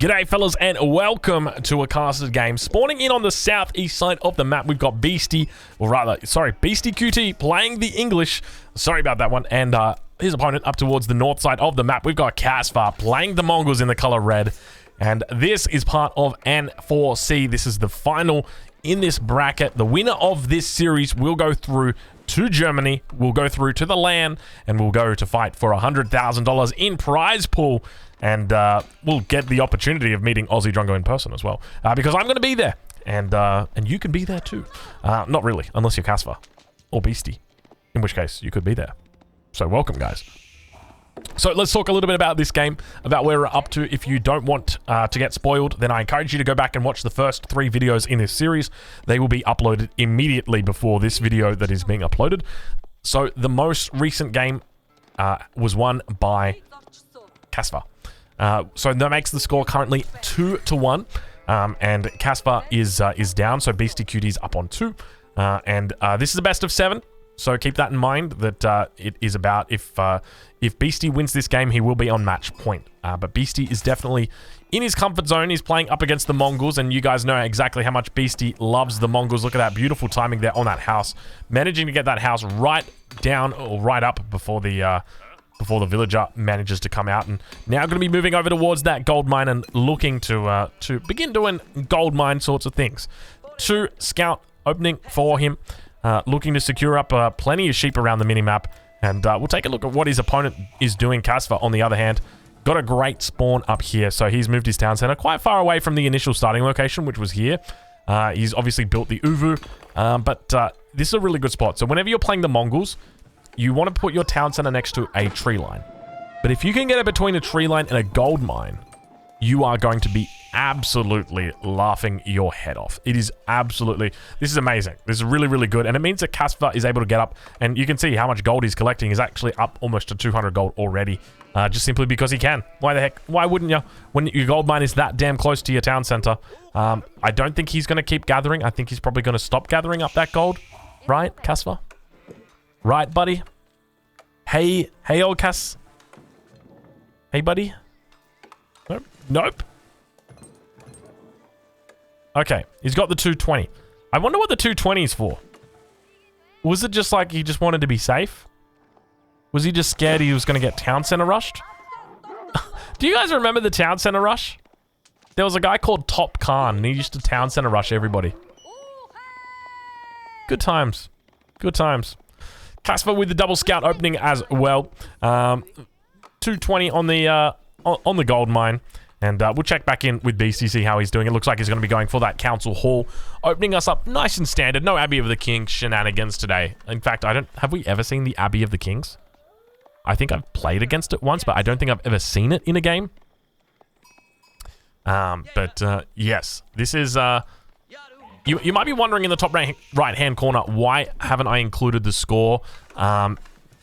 G'day fellas and welcome to a casted game. Spawning in on the southeast side of the map, we've got Beastie, or rather, sorry, Beastie QT playing the English. Sorry about that one. And his opponent up towards the north side of the map, we've got Casper playing the Mongols in the color red. And this is part of N4C. This is the final in this bracket. The winner of this series will go through to Germany, we'll go through to the LAN, and we'll go to fight for $100,000 in prize pool. And we'll get the opportunity of meeting Aussie Drongo in person as well, because I'm going to be there, and you can be there too. Not really, unless you're Casper or Beastie, in which case you could be there. So welcome, guys. So let's talk a little bit about this game, about where we're up to. If you don't want to get spoiled, then I encourage you to go back and watch the first 3 videos in this series. They will be uploaded immediately before this video that is being uploaded. So the most recent game was won by Casper. So that makes the score currently 2-1, and Casper is down, so Beastie QT's up on 2, and this is a best of 7. So keep that in mind, that it is about if Beastie wins this game, he will be on match point. But Beastie is definitely in his comfort zone. He's playing up against the Mongols, and you guys know exactly how much Beastie loves the Mongols. Look at that beautiful timing there on that house, managing to get that house right down or right up before the villager manages to come out. And now going to be moving over towards that gold mine and looking to begin doing gold mine sorts of things. 2 scout opening for him, looking to secure up plenty of sheep around the minimap. And we'll take a look at what his opponent is doing. Casper, on the other hand, got a great spawn up here. So he's moved his town center quite far away from the initial starting location, which was here. He's obviously built the Uvu, but this is a really good spot. So whenever you're playing the Mongols, you want to put your town center next to a tree line. But if you can get it between a tree line and a gold mine, you are going to be absolutely laughing your head off. It is absolutely... This is amazing. This is really, really good. And it means that Casper is able to get up, and you can see how much gold he's collecting. He's actually up almost to 200 gold already, just simply because he can. Why the heck? Why wouldn't you? When your gold mine is that damn close to your town center. I don't think he's going to keep gathering. I think he's probably going to stop gathering up that gold. Right, Casper? Right, buddy? Hey, old Cass? Hey, buddy? Nope. Nope. Okay, he's got the 220. I wonder what the 220 is for. Was it just like he just wanted to be safe? Was he just scared he was going to get town center rushed? Do you guys remember the town center rush? There was a guy called Top Khan, and he used to town center rush everybody. Good times. Good times. Casper with the double scout opening as well. 220 on the gold mine. And we'll check back in with Beastie, see how he's doing. It looks like he's going to be going for that council hall, opening us up nice and standard. No Abbey of the Kings shenanigans today. In fact, have we ever seen the Abbey of the Kings? I think I've played against it once, but I don't think I've ever seen it in a game. Yes, this is... You might be wondering in the top right-hand corner, why haven't I included the score?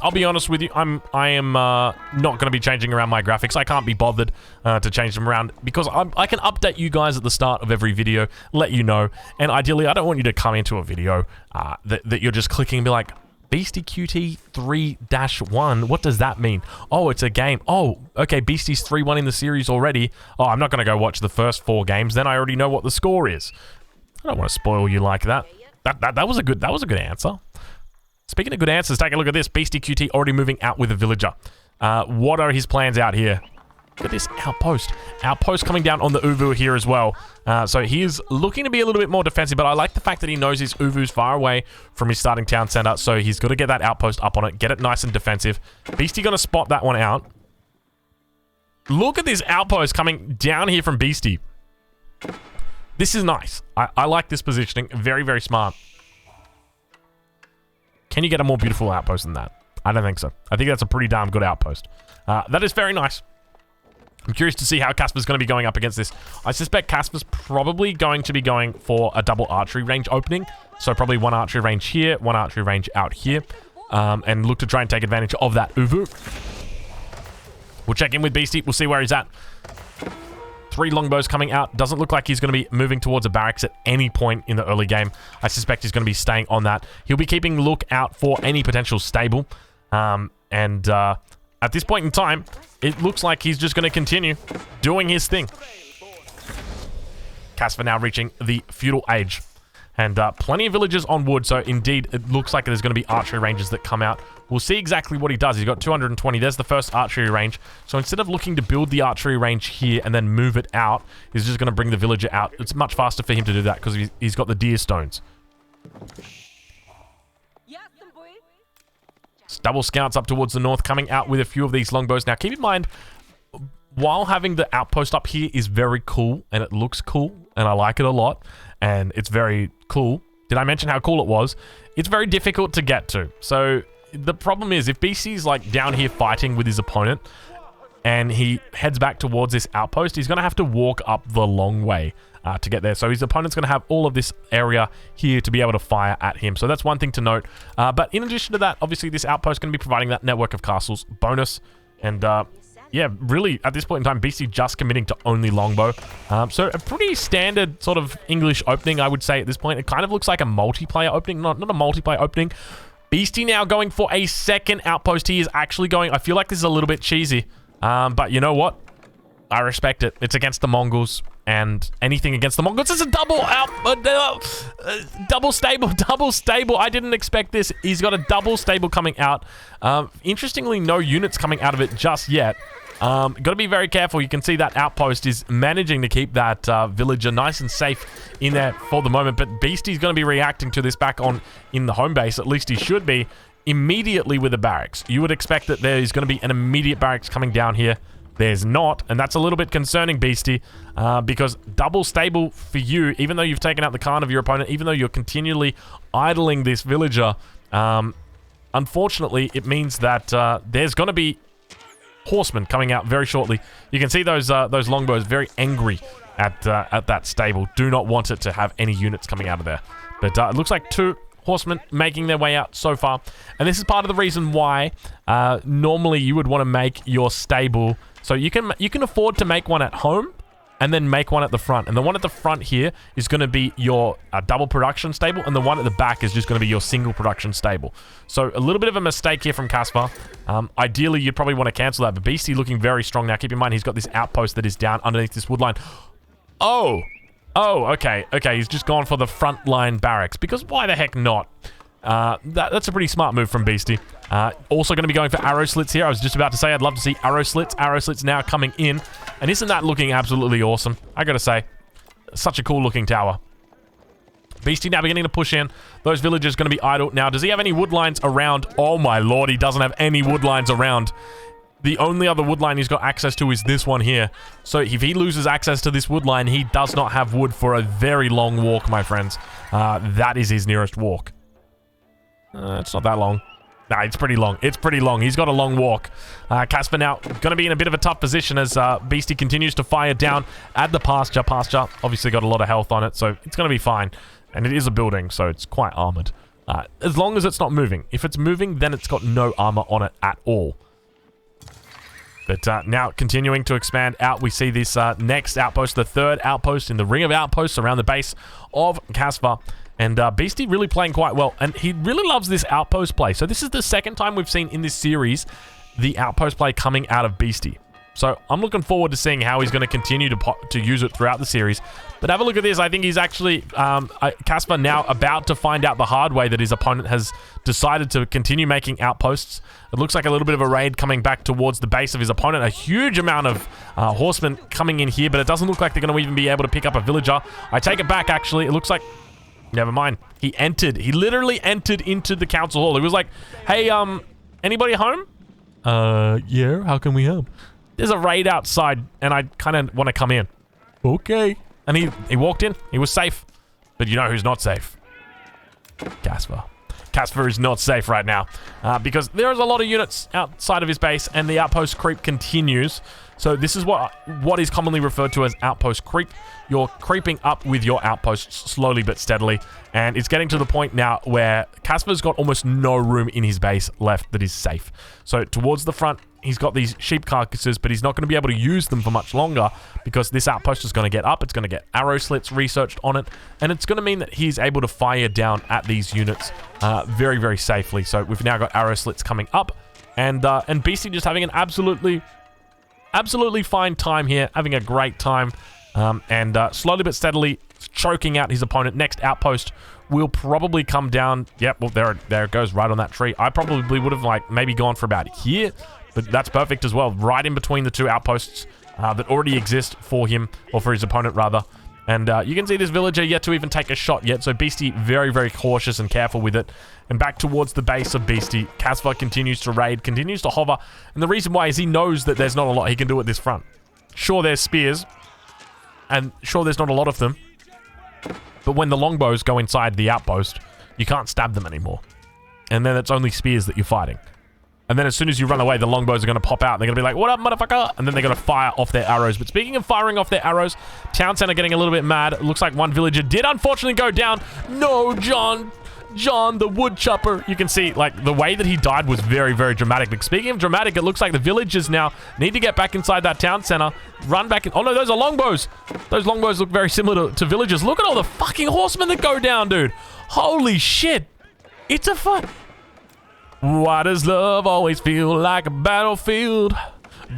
I'll be honest with you, I am not going to be changing around my graphics. I can't be bothered to change them around because I can update you guys at the start of every video, let you know, and ideally I don't want you to come into a video that you're just clicking and be like, Beastie QT 3-1, what does that mean? Oh, it's a game. Oh, okay, Beastie's 3-1 in the series already. Oh, I'm not going to go watch the first 4 games, then I already know what the score is. I don't want to spoil you like that. That was a good answer. Speaking of good answers, take a look at this. Beastie QT already moving out with a villager. What are his plans out here? Look at this outpost. Outpost coming down on the Uvu here as well. So he is looking to be a little bit more defensive, but I like the fact that he knows his Uvu's far away from his starting town center, so he's got to get that outpost up on it, get it nice and defensive. Beastie going to spot that one out. Look at this outpost coming down here from Beastie. This is nice. I like this positioning. Very, very smart. Can you get a more beautiful outpost than that? I don't think so. I think that's a pretty damn good outpost. That is very nice. I'm curious to see how Casper's going to be going up against this. I suspect Casper's probably going to be going for a double archery range opening. So probably 1 archery range here, 1 archery range out here. And look to try and take advantage of that Uvu. We'll check in with Beastie. We'll see where he's at. 3 longbows coming out. Doesn't look like he's going to be moving towards a barracks at any point in the early game. I suspect he's going to be staying on that. He'll be keeping a look out for any potential stable. At this point in time, it looks like he's just going to continue doing his thing. Casper now reaching the feudal age. And plenty of villagers on wood, so indeed it looks like there's going to be archery ranges that come out. We'll see exactly what he does. He's got 220. There's the first archery range. So instead of looking to build the archery range here and then move it out, he's just going to bring the villager out. It's much faster for him to do that because he's got the deer stones. Double scouts up towards the north, coming out with a few of these longbows. Now keep in mind, while having the outpost up here is very cool, and it looks cool, and I like it a lot, and it's very cool. Did I mention how cool it was? It's very difficult to get to. So the problem is, if BC's like down here fighting with his opponent, and he heads back towards this outpost, he's going to have to walk up the long way to get there. So his opponent's going to have all of this area here to be able to fire at him. So that's one thing to note. But in addition to that, obviously this outpost is going to be providing that network of castles bonus. And yeah, really, at this point in time, BC just committing to only longbow. So a pretty standard sort of English opening, I would say, at this point. It kind of looks like a multiplayer opening, not a multiplayer opening. Beastie now going for a second outpost. He is actually going... I feel like this is a little bit cheesy. But you know what? I respect it. It's against the Mongols, and anything against the Mongols is a double out... double stable. I didn't expect this. He's got a double stable coming out. Interestingly, no units coming out of it just yet. Got to be very careful. You can see that outpost is managing to keep that villager nice and safe in there for the moment. But Beastie's going to be reacting to this back on in the home base. At least he should be immediately with a barracks. You would expect that there is going to be an immediate barracks coming down here. There's not, and that's a little bit concerning, Beastie, because double stable for you, even though you've taken out the Khan of your opponent, even though you're continually idling this villager, unfortunately, it means that there's going to be horsemen coming out very shortly. You can see those longbows very angry at that stable. Do not want it to have any units coming out of there. But it looks like 2 horsemen making their way out so far. And this is part of the reason why normally you would want to make your stable... So you can afford to make one at home and then make one at the front. And the one at the front here is going to be your double production stable, and the one at the back is just going to be your single production stable. So a little bit of a mistake here from Casper. Ideally, you'd probably want to cancel that, but BC looking very strong now. Keep in mind, he's got this outpost that is down underneath this wood line. Oh, okay. He's just gone for the front line barracks, because why the heck not? That's a pretty smart move from Beastie. Also going to be going for arrow slits here. I was just about to say I'd love to see arrow slits. Arrow slits now coming in. And isn't that looking absolutely awesome? I gotta say, such a cool looking tower. Beastie now beginning to push in. Those villagers going to be idle. Now, does he have any wood lines around? Oh my lord, he doesn't have any wood lines around. The only other wood line he's got access to is this one here. So if he loses access to this wood line, he does not have wood for a very long walk, my friends. That is his nearest walk. It's not that long. Nah, it's pretty long. It's pretty long. He's got a long walk. Casper now going to be in a bit of a tough position as Beastie continues to fire down at the pasture. Pasture obviously got a lot of health on it, so it's going to be fine. And it is a building, so it's quite armored. As long as it's not moving. If it's moving, then it's got no armor on it at all. But now continuing to expand out, we see this next outpost, the third outpost in the ring of outposts around the base of Casper. And Beastie really playing quite well. And he really loves this outpost play. So this is the second time we've seen in this series the outpost play coming out of Beastie. So I'm looking forward to seeing how he's going to continue to use it throughout the series. But have a look at this. I think he's actually, Casper now about to find out the hard way that his opponent has decided to continue making outposts. It looks like a little bit of a raid coming back towards the base of his opponent. A huge amount of horsemen coming in here, but it doesn't look like they're going to even be able to pick up a villager. I take it back, actually. It looks like... Never mind. He entered. He literally entered into the council hall. He was like, hey, anybody home? Yeah, how can we help? There's a raid outside, and I kind of want to come in. Okay. And he walked in. He was safe. But you know who's not safe? Casper. Casper is not safe right now because there's a lot of units outside of his base, and the outpost creep continues. So this is what is commonly referred to as outpost creep. You're creeping up with your outposts slowly but steadily, and it's getting to the point now where Casper's got almost no room in his base left that is safe. So towards the front, he's got these sheep carcasses, but he's not going to be able to use them for much longer because this outpost is going to get up. It's going to get arrow slits researched on it, and it's going to mean that he's able to fire down at these units very, very safely. So we've now got arrow slits coming up, and Beastie just having an absolutely fine time here, having a great time. And slowly but steadily choking out his opponent. Next outpost will probably come down. Yep, well, there it goes, right on that tree. I probably would have, like, maybe gone for about here, but that's perfect as well. Right in between the two outposts that already exist for him, or for his opponent, rather. And you can see this villager yet to even take a shot yet, so Beastie very, very cautious and careful with it. And back towards the base of Beastie, Casva continues to raid, continues to hover, and the reason why is he knows that there's not a lot he can do at this front. Sure, there's spears, and sure, there's not a lot of them, but when the longbows go inside the outpost, you can't stab them anymore. And then it's only spears that you're fighting. And then as soon as you run away, the longbows are going to pop out. They're going to be like, what up, motherfucker? And then they're going to fire off their arrows. But speaking of firing off their arrows, Town Center getting a little bit mad. It looks like one villager did unfortunately go down. No, John the wood chopper. You can see, like, the way that he died was very, very dramatic. But speaking of dramatic, it looks like the villagers now need to get back inside that town center. Run back in. Oh, no, those are longbows. Those longbows look very similar to villagers. Look at all the fucking horsemen that go down, dude. Holy shit. It's a fun... Why does love always feel like a battlefield?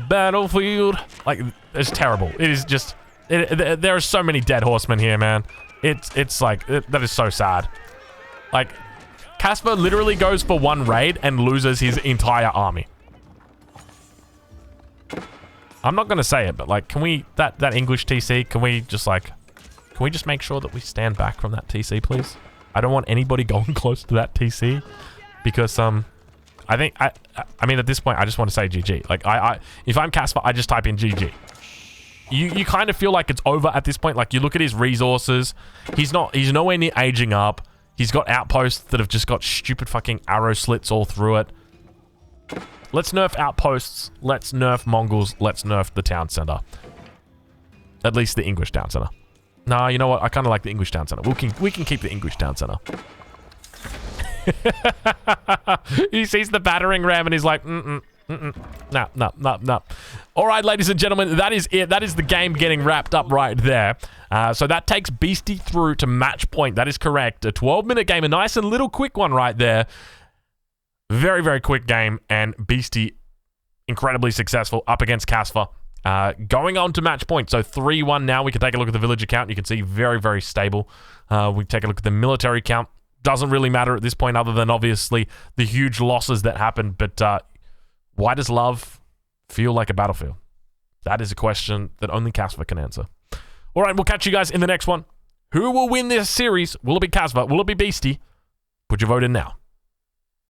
Battlefield. Like, it's terrible. It is just... there are so many dead horsemen here, man. It's like... that is so sad. Like, Casper literally goes for one raid and loses his entire army. I'm not gonna say it, but, like, can we... That English TC, can we just, like... Can we just make sure that we stand back from that TC, please? I don't want anybody going close to that TC. Because, I think, I mean, at this point, I just want to say GG. Like, if I'm Casper, I just type in GG. You kind of feel like it's over at this point. Like, you look at his resources. He's nowhere near aging up. He's got outposts that have just got stupid fucking arrow slits all through it. Let's nerf outposts. Let's nerf Mongols. Let's nerf the town center. At least the English town center. Nah, you know what? I kind of like the English town center. We can keep the English town center. He sees the battering ram and he's like, no. All right, ladies and gentlemen, that is it. That is the game getting wrapped up right there. So that takes Beastie through to match point. That is correct. A 12-minute game, a nice and little quick one right there. Very, very quick game, and Beastie incredibly successful up against Casva. Going on to match point. So 3-1 now. We can take a look at the villager count. You can see very, very stable. We take a look at the military count. Doesn't really matter at this point other than obviously the huge losses that happened. But why does love feel like a battlefield? That is a question that only Casva can answer. All right, we'll catch you guys in the next one. Who will win this series? Will it be Casva? Will it be Beastie? Put your vote in now.